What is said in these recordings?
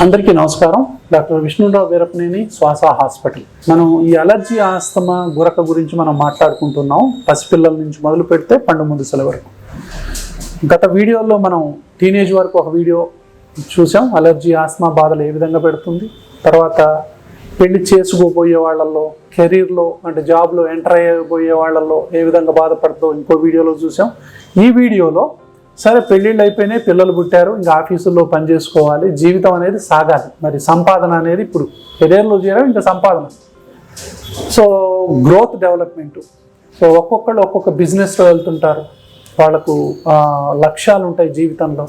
అందరికీ నమస్కారం. డాక్టర్ విష్ణున్ రావు Veerapaneni, SWASA hospital. మనం ఈ అలర్జీ, ఆస్తమా, గురక గురించి మనం మాట్లాడుకుంటున్నాం. పసిపిల్లల నుంచి మొదలు పెడితే పండు ముదుసల వరకు. గత వీడియోలో మనం టీనేజ్ వరకు ఒక వీడియో చూసాం. అలర్జీ, ఆస్తమా బాధలు ఏ విధంగా పెడుతుంది. తర్వాత పెళ్లి చేసుకోబోయే వాళ్ళల్లో, కెరీర్లో అంటే జాబ్లో ఎంటర్ అయ్యబోయే వాళ్ళల్లో ఏ విధంగా బాధపడుతుందో ఇంకో వీడియోలో చూసాం. ఈ వీడియోలో సరే పెళ్ళిళ్ళు అయిపోయినాయి, పిల్లలు పుట్టారు, ఇంకా ఆఫీసుల్లో పని చేసుకోవాలి, జీవితం అనేది సాగాలి. మరి సంపాదన అనేది ఇప్పుడు కెరీర్లో చేరాం, ఇంకా సంపాదన. So growth, development. సో ఒక్కొక్కళ్ళు ఒక్కొక్క బిజినెస్లో వెళ్తుంటారు. వాళ్ళకు లక్ష్యాలు ఉంటాయి జీవితంలో,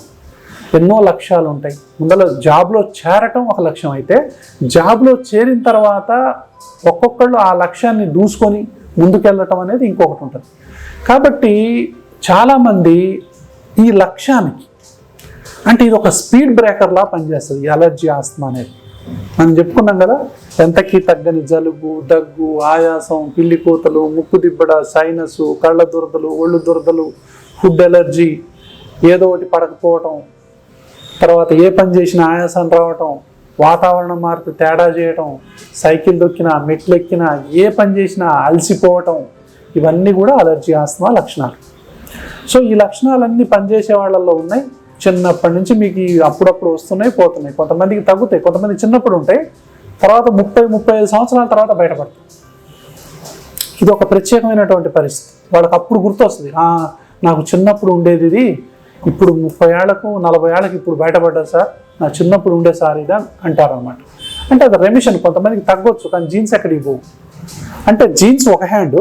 ఎన్నో లక్ష్యాలు ఉంటాయి. ముందర జాబ్లో చేరటం ఒక లక్ష్యం అయితే, జాబ్లో చేరిన తర్వాత ఒక్కొక్కళ్ళు ఆ లక్ష్యాన్ని దూసుకొని ముందుకెళ్ళటం అనేది ఇంకొకటి ఉంటుంది. కాబట్టి చాలామంది ఈ లక్ష్యానికి అంటే ఇది ఒక స్పీడ్ బ్రేకర్లా పనిచేస్తుంది ఈ అలర్జీ, ఆస్తమా అనేది. మనం చెప్పుకున్నాం కదా, ఎంతకీ తగ్గని జలుబు, దగ్గు, ఆయాసం, పిల్లి కూతలు, ముక్కు దిబ్బడ, సైనస్, కళ్ళ దురదలు, ఒళ్ళు దురదలు, ఫుడ్ ఎలర్జీ, ఏదో ఒకటి పడకపోవటం, తర్వాత ఏ పని చేసినా ఆయాసం రావటం, వాతావరణం మారితే తేడా చేయటం, సైకిల్ దొక్కినా, మెట్లు ఎక్కినా, ఏ పని చేసినా అలసిపోవటం, ఇవన్నీ కూడా అలర్జీ, ఆస్తమా లక్షణాలు. సో ఈ లక్షణాలన్నీ పనిచేసే వాళ్ళల్లో ఉన్నాయి. చిన్నప్పటి నుంచి మీకు అప్పుడప్పుడు వస్తున్నాయి, పోతున్నాయి. కొంతమందికి తగ్గుతాయి, కొంతమంది చిన్నప్పుడు ఉంటాయి, తర్వాత 30-35 సంవత్సరాల తర్వాత బయటపడతాయి. ఇది ఒక ప్రత్యేకమైనటువంటి పరిస్థితి. వాళ్ళకి అప్పుడు గుర్తొస్తుంది, నాకు చిన్నప్పుడు ఉండేది ఇది, ఇప్పుడు 30 ఏళ్లకు 40 ఏళ్ళకి ఇప్పుడు బయటపడ్డారు సార్, నా చిన్నప్పుడు ఉండే సార్ ఇది అంటారనమాట. అంటే అది రెమిషన్. కొంతమందికి తగ్గొచ్చు, కానీ జీన్స్ ఎక్కడికి పోవు. అంటే జీన్స్ ఒక హ్యాండ్,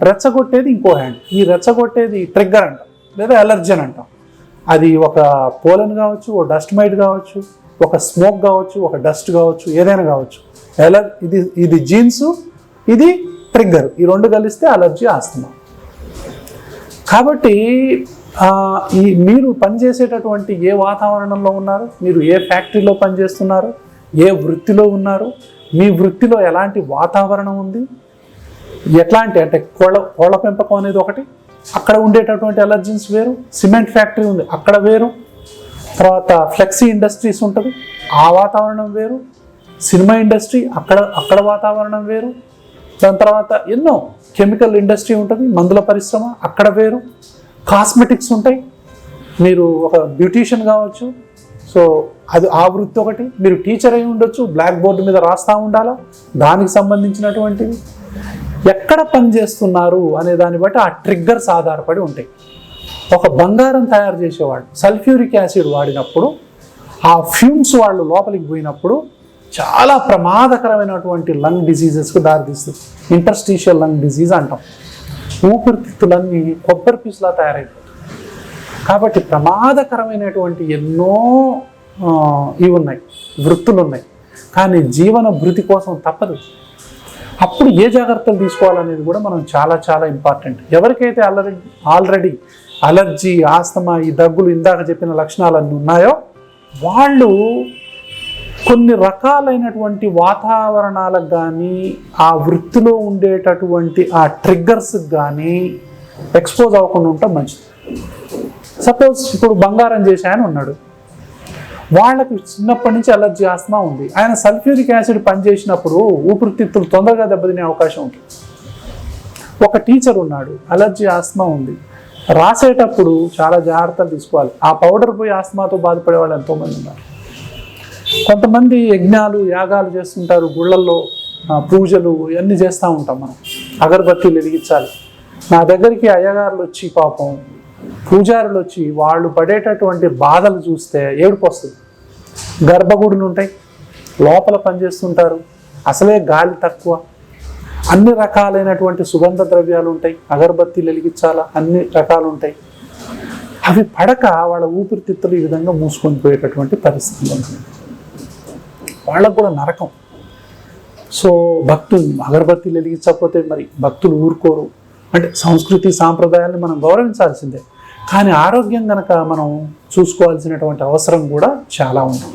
రెచ్చగొట్టేది ఇంకో హ్యాండ్. ఈ రెచ్చగొట్టేది ట్రిగ్గర్ అంటాం, లేదా ఎలర్జన్ అంటాం. అది ఒక పోలన్ కావచ్చు, ఒక డస్ట్ మైట్ కావచ్చు, ఒక స్మోక్ కావచ్చు, ఒక డస్ట్ కావచ్చు, ఏదైనా కావచ్చు. ఇది జీన్స్, ఇది ట్రిగ్గర్. ఈ రెండు కలిస్తే అలర్జీ, ఆస్తమా. కాబట్టి మీరు పనిచేసేటటువంటి ఏ వాతావరణంలో ఉన్నారు, మీరు ఏ ఫ్యాక్టరీలో పనిచేస్తున్నారు, ఏ వృత్తిలో ఉన్నారు, మీ వృత్తిలో ఎలాంటి వాతావరణం ఉంది, ఎట్లాంటి అంటే కోళ్ళ పెంపకం అనేది ఒకటి, అక్కడ ఉండేటటువంటి అలర్జెన్స్ వేరు. సిమెంట్ ఫ్యాక్టరీ ఉంది, అక్కడ వేరు. తర్వాత ఫ్లెక్సీ ఇండస్ట్రీస్ ఉంటుంది, ఆ వాతావరణం వేరు. సినిమా ఇండస్ట్రీ, అక్కడ వాతావరణం వేరు. దాని తర్వాత ఎన్నో కెమికల్ ఇండస్ట్రీ ఉంటుంది, మందుల పరిశ్రమ, అక్కడ వేరు. కాస్మెటిక్స్ ఉంటాయి, మీరు ఒక బ్యూటీషియన్ కావచ్చు, సో అది ఆ వృత్తి ఒకటి. మీరు టీచర్ అయి ఉండొచ్చు, బ్లాక్ బోర్డు మీద రాస్తూ ఉండాలా, దానికి సంబంధించినటువంటివి. ఎక్కడ పనిచేస్తున్నారు అనే దాన్ని బట్టి ఆ ట్రిగ్గర్స్ ఆధారపడి ఉంటాయి. ఒక బంగారం తయారు చేసేవాళ్ళు సల్ఫ్యూరిక్ యాసిడ్ వాడినప్పుడు ఆ ఫ్యూమ్స్ వాళ్ళు లోపలికి పోయినప్పుడు చాలా ప్రమాదకరమైనటువంటి లంగ్ డిసీజెస్కు దారితీస్తుంది. ఇంటర్స్టీషియల్ లంగ్ డిసీజ్ అంటాం. ఊపిరితిత్తులన్నీ కొబ్బరి పీసులా తయారైపోతాయి. కాబట్టి ప్రమాదకరమైనటువంటి ఎన్నో ఇవి ఉన్నాయి, వృత్తులు ఉన్నాయి. కానీ జీవన భృతి కోసం తప్పదు. అప్పుడు ఏ జాగ్రత్తలు తీసుకోవాలనేది కూడా మనం చాలా ఇంపార్టెంట్. ఎవరికైతే ఆల్రెడీ అలర్జీ, ఆస్తమా, ఈ దగ్గులు, ఇందాక చెప్పిన లక్షణాలన్నీ ఉన్నాయో వాళ్ళు కొన్ని రకాలైనటువంటి వాతావరణాలకు కానీ, ఆ వృత్తిలో ఉండేటటువంటి ఆ ట్రిగ్గర్స్కి కానీ ఎక్స్పోజ్ అవ్వకుండా ఉండటం మంచిది. సపోజ్ ఇప్పుడు బంగారం చేసే ఆయన ఉన్నాడు, వాళ్ళకి చిన్నప్పటి నుంచి అలర్జీ, ఆస్తమా ఉంది. ఆయన సల్ఫ్యూరిక్ యాసిడ్ పనిచేసినప్పుడు ఊపిరితిత్తులు తొందరగా దెబ్బతినే అవకాశం ఉంటుంది. ఒక టీచర్ ఉన్నాడు, అలర్జీ, ఆస్తమా ఉంది, రాసేటప్పుడు చాలా జాగ్రత్తలు తీసుకోవాలి. ఆ పౌడర్ పోయి ఆస్తమాతో బాధపడే వాళ్ళు ఎంతోమంది ఉన్నారు. కొంతమంది యజ్ఞాలు, యాగాలు చేస్తుంటారు, గుళ్ళల్లో పూజలు ఇవన్నీ చేస్తూ ఉంటాం. మనం అగరబత్తీలు వెలిగించాలి. నా దగ్గరికి అయ్యగారులు వచ్చి, పాపం పూజారులు వచ్చి వాళ్ళు పడేటటువంటి బాధలు చూస్తే ఏడుపు వస్తుంది. గర్భగుడులు ఉంటాయి, లోపల పనిచేస్తుంటారు, అసలే గాలి తక్కువ, అన్ని రకాలైనటువంటి సుగంధ ద్రవ్యాలు ఉంటాయి, అగరబత్తీలు వెలిగించాలా, అన్ని రకాలు ఉంటాయి. అవి పడక వాళ్ళ ఊపిరితిత్తులు ఈ విధంగా మూసుకొని పోయేటటువంటి పరిస్థితులు ఉన్నాయి. వాళ్ళకు కూడా నరకం. సో భక్తులు అగరబత్తీలు వెలిగించకపోతే మరి భక్తులు ఊరుకోరు. అంటే సంస్కృతి సాంప్రదాయాన్ని మనం గౌరవించాల్సిందే, కానీ ఆరోగ్యం కనుక మనం చూసుకోవాల్సినటువంటి అవసరం కూడా చాలా ఉంది.